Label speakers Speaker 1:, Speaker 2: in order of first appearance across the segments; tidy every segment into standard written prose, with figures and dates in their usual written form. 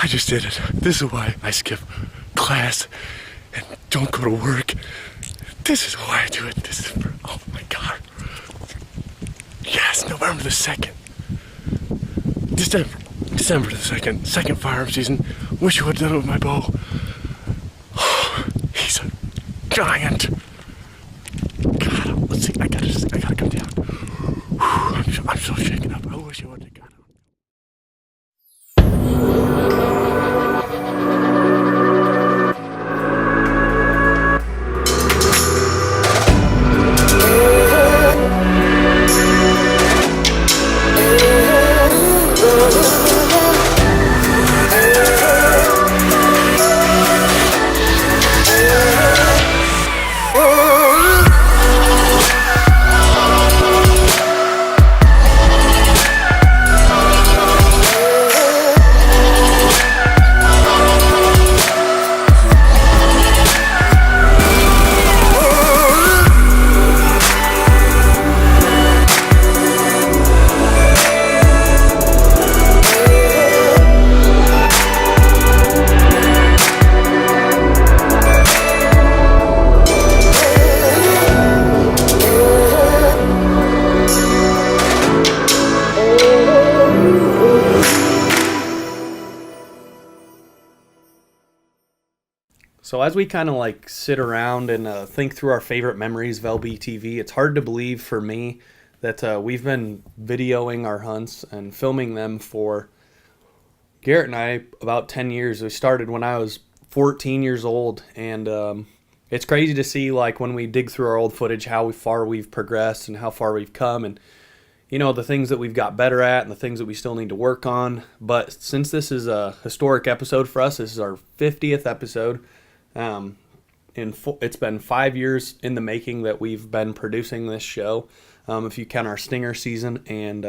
Speaker 1: I just did it. This is why I skip class and don't go to work. This is why I do it. This is for, oh my God. Yes, November the 2nd. December the 2nd. Second firearm season. Wish I would have done it with my bow. He's a giant. God, let's see. I gotta come down. I'm so shaken up. I wish I would have got out.
Speaker 2: So as we kind of like sit around and think through our favorite memories of LBTV, it's hard to believe for me that we've been videoing our hunts and filming them for Garrett and I about 10 years. We started when I was 14 years old, and it's crazy to see like when we dig through our old footage how far we've progressed and how far we've come, and you know, the things that we've got better at and the things that we still need to work on. But since this is a historic episode for us, this is our 50th episode. It's been 5 years in the making that we've been producing this show, if you count our stinger season, and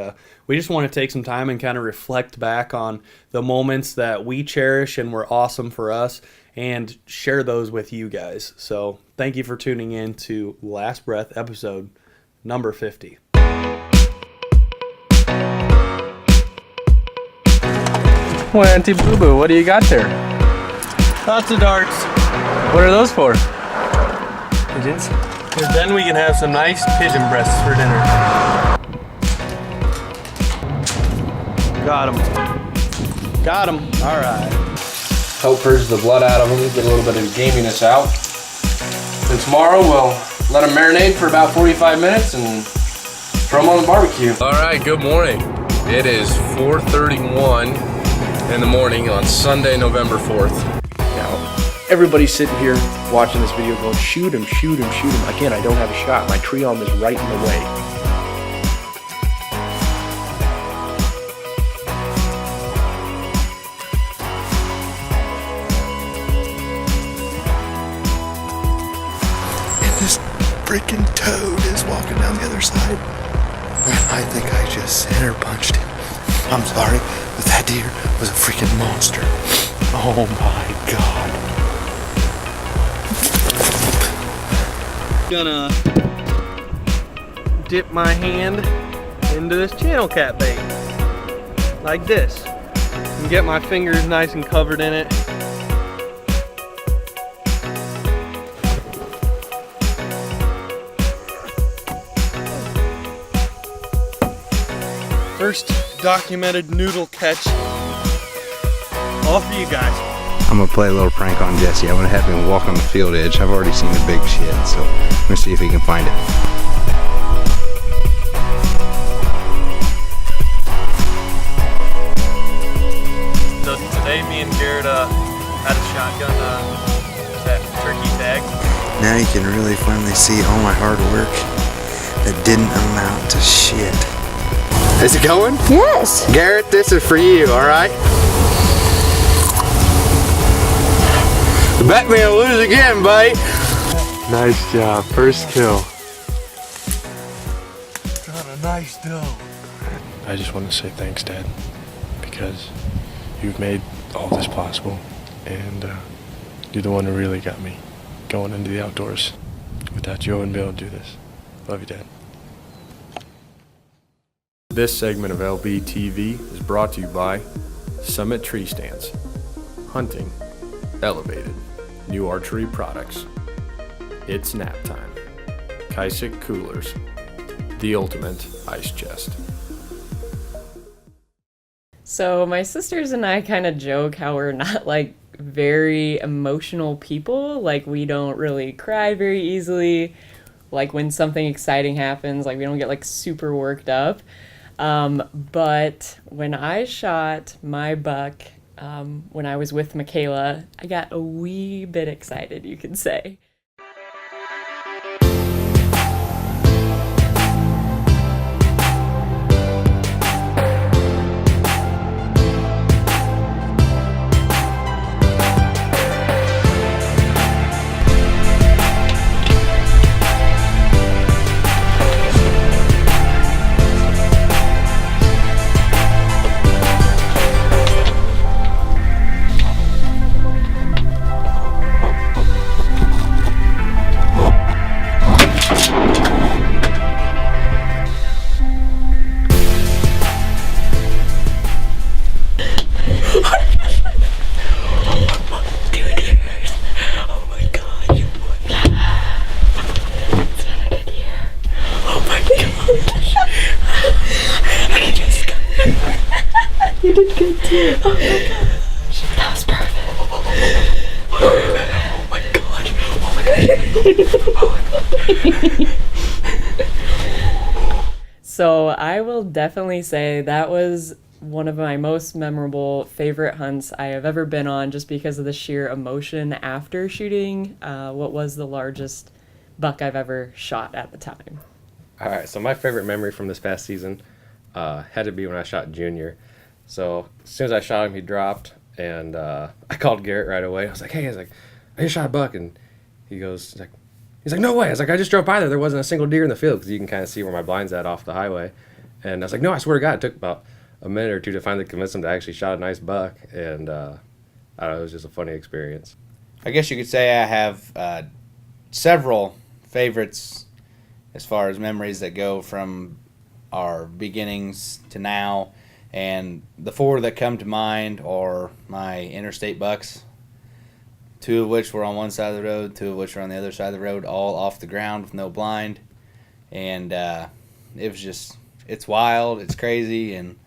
Speaker 2: we just want to take some time and kind of reflect back on the moments that we cherish and were awesome for us and share those with you guys. So thank you for tuning in to Last Breath episode number 50.
Speaker 3: Well, Auntie Boo Boo, what do you got there?
Speaker 2: Lots of darts.
Speaker 3: What are those for?
Speaker 2: Pigeons. Because then we can have some nice pigeon breasts for dinner. Got him. Got him. All right.
Speaker 3: Help purge the blood out of them, get a little bit of gaminess out. And tomorrow we'll let them marinate for about 45 minutes and throw them on the barbecue.
Speaker 4: All right, good morning. It is 4:31 in the morning on Sunday, November 4th.
Speaker 5: Everybody's sitting here watching this video going, shoot him, shoot him, shoot him. Again, I don't have a shot. My tree arm is right in the way.
Speaker 1: And this freaking toad is walking down the other side. And I think I just center punched him. I'm sorry, but that deer was a freaking monster. Oh my God.
Speaker 2: Gonna dip my hand into this channel cat bait like this and get my fingers nice and covered in it. First documented noodle catch all for you guys.
Speaker 6: I'm gonna play a little prank on Jesse. I'm gonna have him walk on the field edge. I've already seen the big shit, so I'm gonna see if he can find it.
Speaker 2: So today me and Garrett had a shotgun that turkey tag.
Speaker 7: Now you can really finally see all my hard work that didn't amount to shit.
Speaker 3: Is it going?
Speaker 8: Yes.
Speaker 3: Garrett, this is for you, alright? Bet me I'll lose again, buddy.
Speaker 1: Nice job. First kill. Got a nice doe. I just want to say thanks, Dad, because you've made all this possible, and you're the one who really got me going into the outdoors. Without you, I wouldn't be able to do this. Love you, Dad. This segment of LBTV is brought to you by Summit Tree Stands. Hunting elevated. New archery products. It's nap time. Kaisik coolers. The ultimate ice chest.
Speaker 8: So my sisters and I kind of joke how we're not like very emotional people. Like we don't really cry very easily. Like when something exciting happens, like we don't get like super worked up. But when I shot my buck, when I was with Michaela, I got a wee bit excited, you could say. You did good too. Oh my gosh. That was perfect. Oh my god. Oh my god. So I will definitely say that was one of my most memorable favorite hunts I have ever been on, just because of the sheer emotion after shooting what was the largest buck I've ever shot at the time.
Speaker 3: All right, so my favorite memory from this past season had to be when I shot Junior. So as soon as I shot him, he dropped, and I called Garrett right away. I was like, hey, I just shot a buck, and he's like, no way. I was like, I just drove by there. There wasn't a single deer in the field, because you can kind of see where my blind's at off the highway. And I was like, no, I swear to God, it took about a minute or two to finally convince him to actually shot a nice buck, and I don't know, it was just a funny experience.
Speaker 9: I guess you could say I have several favorites as far as memories that go from our beginnings to now. And the four that come to mind are my interstate bucks, two of which were on one side of the road, two of which were on the other side of the road, all off the ground with no blind. And it was just, it's wild, it's crazy, and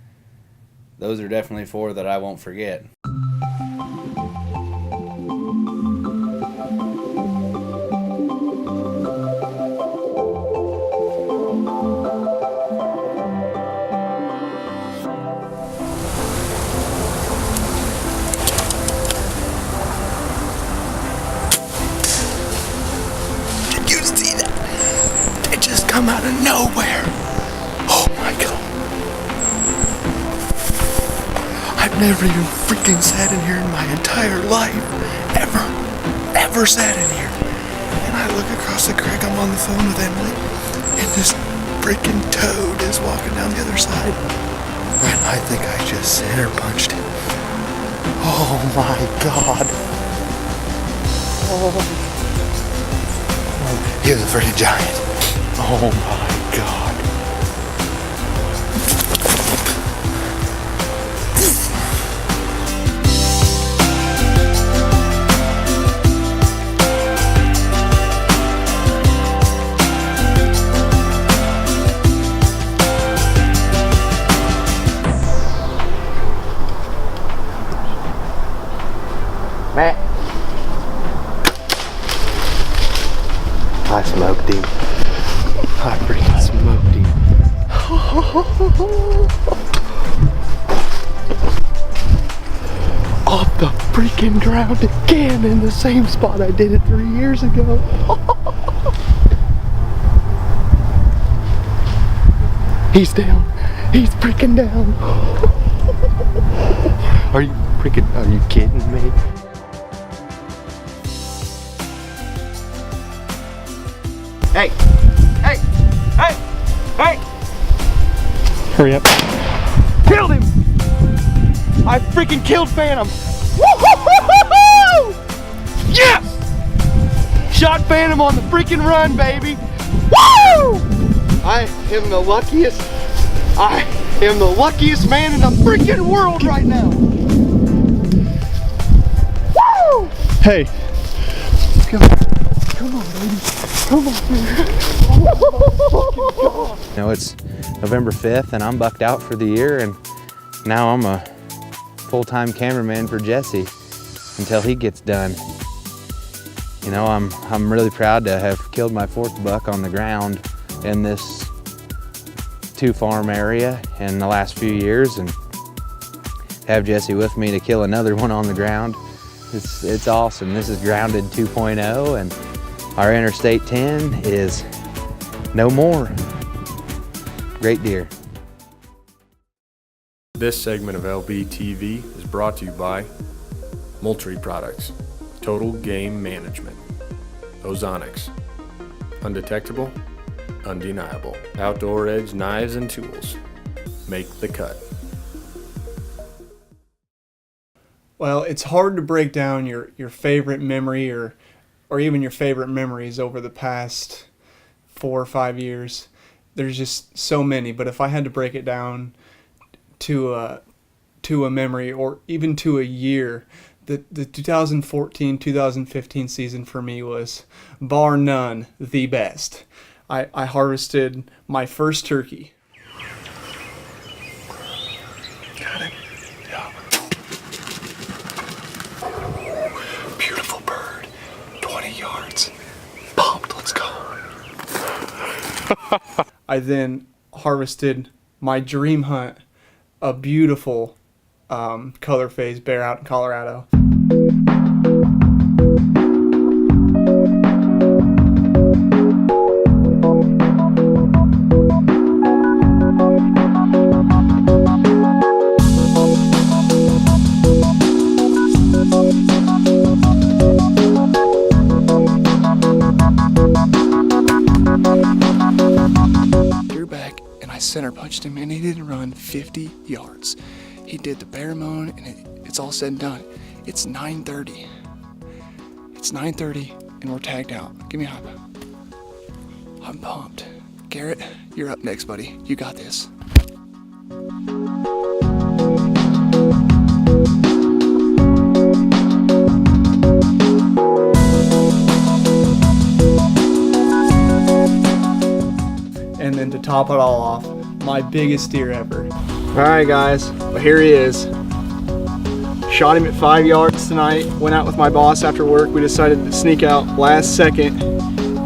Speaker 9: those are definitely four that I won't forget.
Speaker 7: Come out of nowhere. Oh my god. I've never even freaking sat in here in my entire life. Ever sat in here. And I look across the creek, I'm on the phone with Emily, and this freaking toad is walking down the other side. And I think I just center punched him. Oh my god. Oh. He was a pretty giant. Oh my god. Matt. I smoked him. I freaking smoked him. Off the freaking ground again in the same spot I did it 3 years ago. He's down. He's freaking down. Are you kidding me? Hey! Hey! Hey! Hey! Hurry up. Killed him! I freaking killed Phantom! Woo-hoo-hoo-hoo-hoo! Yes! Shot Phantom on the freaking run, baby! Woo! I am the luckiest man in the freaking world right now! Hey. Come on. Come on, baby. Come on, baby.
Speaker 6: You know, it's November 5th and I'm bucked out for the year, and now I'm a full-time cameraman for Jesse until he gets done. You know, I'm really proud to have killed my 4th buck on the ground in this 2-farm area in the last few years, and have Jesse with me to kill another one on the ground. It's awesome. This is Grounded 2.0, and our Interstate 10 is no more. Great deer.
Speaker 1: This segment of LBTV is brought to you by Moultrie Products, Total Game Management, Ozonics, Undetectable, Undeniable, Outdoor Edge Knives and Tools, Make the Cut.
Speaker 2: Well, it's hard to break down your favorite memory or even your favorite memories over the past 4 or 5 years. There's just so many, but if I had to break it down to a memory or even to a year, the 2014-2015 season for me was, bar none, the best. I harvested my first turkey.
Speaker 7: Got it. Yeah. Beautiful bird. 20 yards. Pumped. Let's go.
Speaker 2: I then harvested my dream hunt, a beautiful color phase bear out in Colorado.
Speaker 7: Deer back, and I center punched him, and he didn't run 50 yards. He did the bare moan, and it's all said and done. It's 9:30. It's 9:30, and we're tagged out. Give me a high five. I'm pumped. Garrett, you're up next, buddy. You got this.
Speaker 2: And then to top it all off, my biggest deer ever. Alright guys, well here he is. Shot him at 5 yards tonight, went out with my boss after work. We decided to sneak out last second,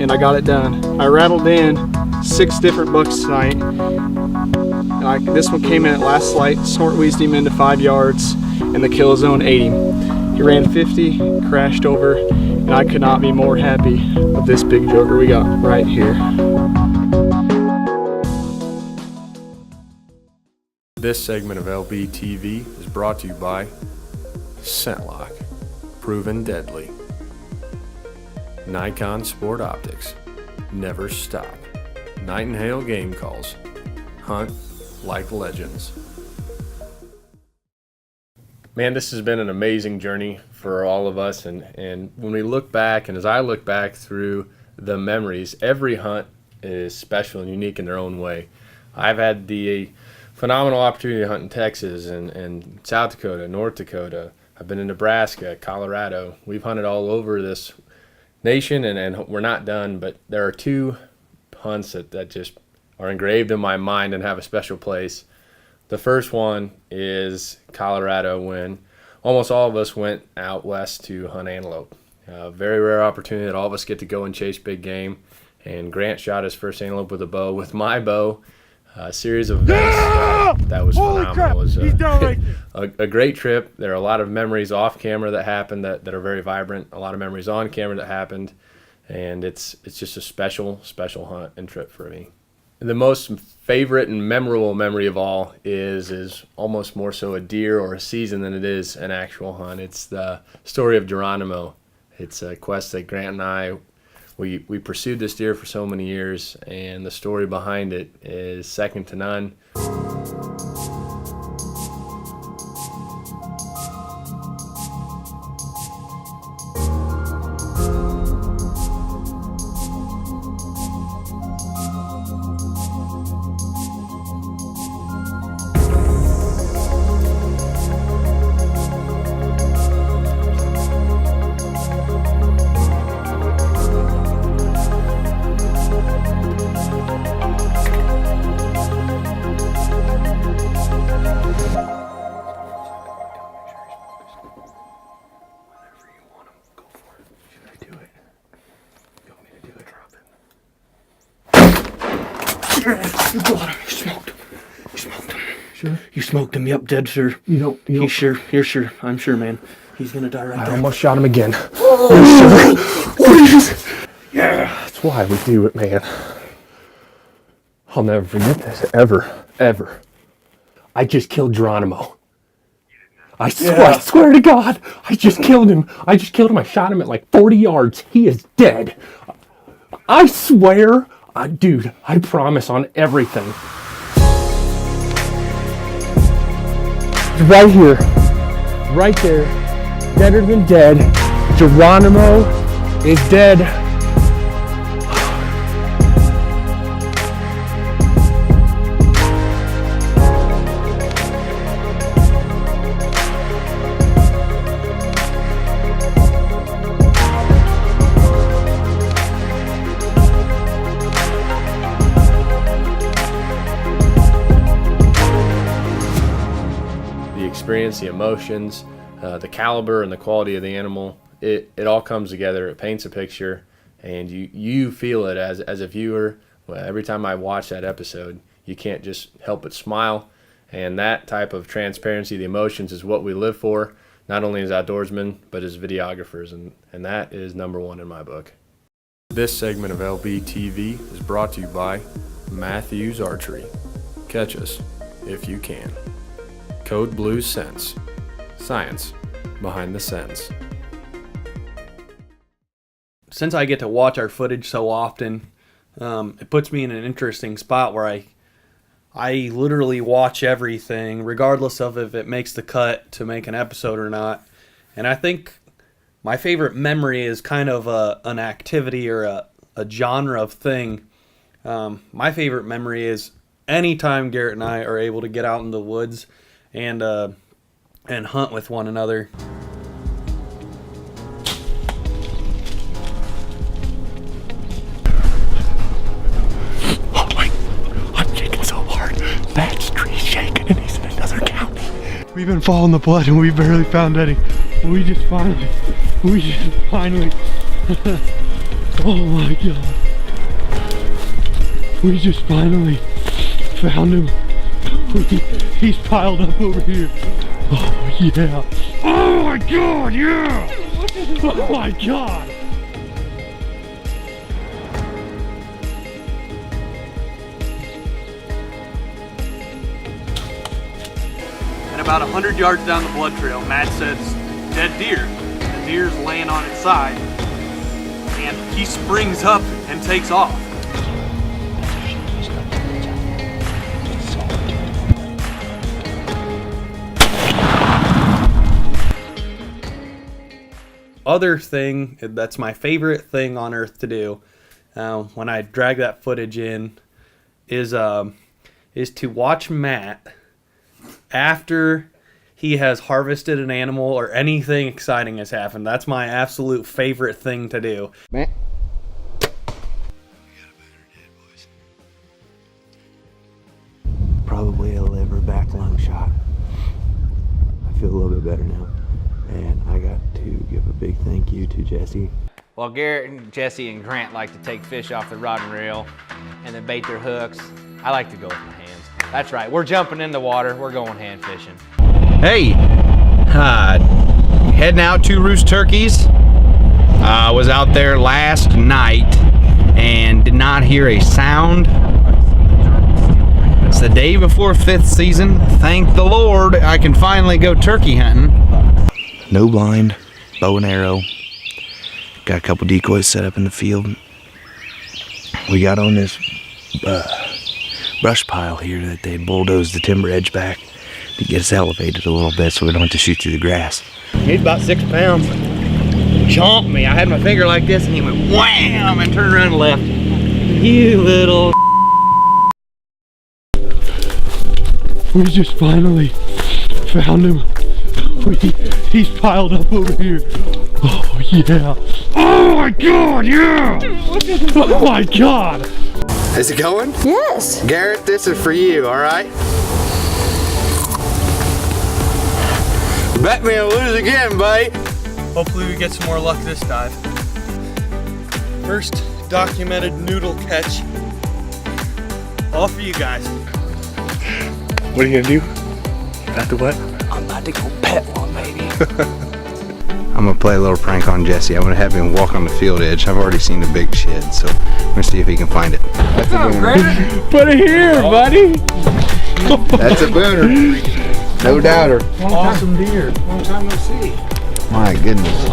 Speaker 2: and I got it done. I rattled in 6 different bucks tonight. And this one came in at last light, snort wheezed him into 5 yards, and the kill zone ate him. He ran 50, crashed over, and I could not be more happy with this big joker we got right here.
Speaker 1: This segment of LBTV is brought to you by ScentLock, proven deadly. Nikon Sport Optics, never stop. Night and Hail Game Calls, hunt like legends. Man, this has been an amazing journey for all of us, and when we look back, and as I look back through the memories, every hunt is special and unique in their own way. I've had the phenomenal opportunity to hunt in Texas and South Dakota, North Dakota. I've been in Nebraska, Colorado. We've hunted all over this nation, and we're not done, but there are 2 hunts that just are engraved in my mind and have a special place. The first one is Colorado, when almost all of us went out west to hunt antelope. A very rare opportunity that all of us get to go and chase big game, and Grant shot his first antelope with a bow, with my bow. A series of events that was phenomenal. It was a great trip. There are a lot of memories off camera that happened that are very vibrant. A lot of memories on camera that happened, and it's just a special hunt and trip for me. The most favorite and memorable memory of all is almost more so a deer or a season than it is an actual hunt. It's the story of Geronimo. It's a quest that Grant and I, we pursued this deer for so many years, and the story behind it is second to none.
Speaker 5: You got him. You smoked him. You smoked him. Sure? You smoked him. Yep, dead, sir. He's sure. You're sure. I'm sure, man. He's gonna die right there.
Speaker 4: I almost shot him again. Yeah, that's why we do it, man. I'll never forget this, ever, ever. I just killed Geronimo. I swear to God, I just killed him. I shot him at like 40 yards. He is dead. I swear, dude, I promise on everything. Right here, right there, deader than dead. Geronimo is dead.
Speaker 1: Experience, the emotions, the caliber and the quality of the animal, it all comes together. It paints a picture, and you feel it as a viewer. Well, every time I watch that episode, you can't just help but smile. And that type of transparency, the emotions, is what we live for, not only as outdoorsmen but as videographers, and that is number one in my book. This segment of LBTV is brought to you by Matthews Archery. Catch us if you can. Code Blue Sense. Science behind the sense.
Speaker 2: Since I get to watch our footage so often, it puts me in an interesting spot where I literally watch everything, regardless of if it makes the cut to make an episode or not. And I think my favorite memory is kind of an activity or a genre of thing. My favorite memory is anytime Garrett and I are able to get out in the woods and hunt with one another.
Speaker 7: Oh my, I'm shaking so hard. That tree's shaking and he's in another county. We've been following the blood and we barely found any. We just finally. Oh my God. We just finally found him. He's piled up over here. Oh yeah. Oh my God, yeah. Oh my God.
Speaker 2: And about 100 yards down the blood trail, Matt says, dead deer. The deer's laying on its side. And he springs up and takes off. Other thing that's my favorite thing on earth to do when I drag that footage in is to watch Matt after he has harvested an animal or anything exciting has happened. That's my absolute favorite thing to do.
Speaker 6: Man. Probably a liver back lung shot. I feel a little bit better now. And I got to give a big thank you to Jesse.
Speaker 10: Well, Garrett and Jesse and Grant like to take fish off the rod and reel and then bait their hooks. I like to go with my hands. That's right, we're jumping in the water, we're going hand fishing.
Speaker 9: Hey, heading out to roost turkeys. I was out there last night and did not hear a sound. It's the day before 5th season. Thank the Lord I can finally go turkey hunting.
Speaker 5: No blind, bow and arrow. Got a couple decoys set up in the field. We got on this brush pile here that they bulldozed the timber edge back to get us elevated a little bit so we don't have to shoot through the grass.
Speaker 9: He's about 6 pounds. Chomped me. I had my finger like this and he went wham and turned around and left. You little.
Speaker 7: We just finally found him. He's piled up over here. Oh yeah. Oh my God, yeah. Oh my God.
Speaker 9: Is it going?
Speaker 11: Yes.
Speaker 9: Garrett, this is for you, all right? Bet me I'll lose again, buddy.
Speaker 2: Hopefully we get some more luck this dive. First documented noodle catch All for you guys.
Speaker 1: What are you gonna do? About the what?
Speaker 5: I'm about to go pet one, baby. I'm gonna play a little prank on Jesse. I'm gonna have him walk on the field edge. I've already seen a big shed, so I'm gonna see if he can find it. That's a booner.
Speaker 4: Put it here, buddy.
Speaker 5: That's a booner. No doubter.
Speaker 4: Awesome deer.
Speaker 10: Long time no see.
Speaker 5: My goodness.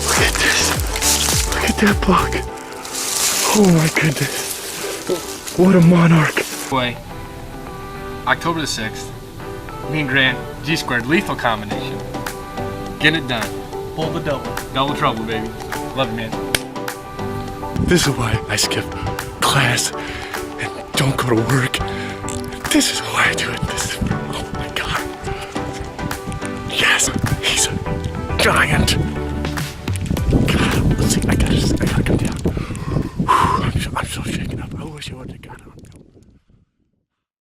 Speaker 1: Look at this. Look at that buck. Oh my goodness. What a monarch.
Speaker 4: Way. October the 6th. Me and Grant, G squared, lethal combination. Getting it done.
Speaker 2: Pull the double.
Speaker 4: Double trouble, baby. Love you, man.
Speaker 1: This is why I skip class and don't go to work. This is why I do it. This is, oh my God. Yes, he's a giant.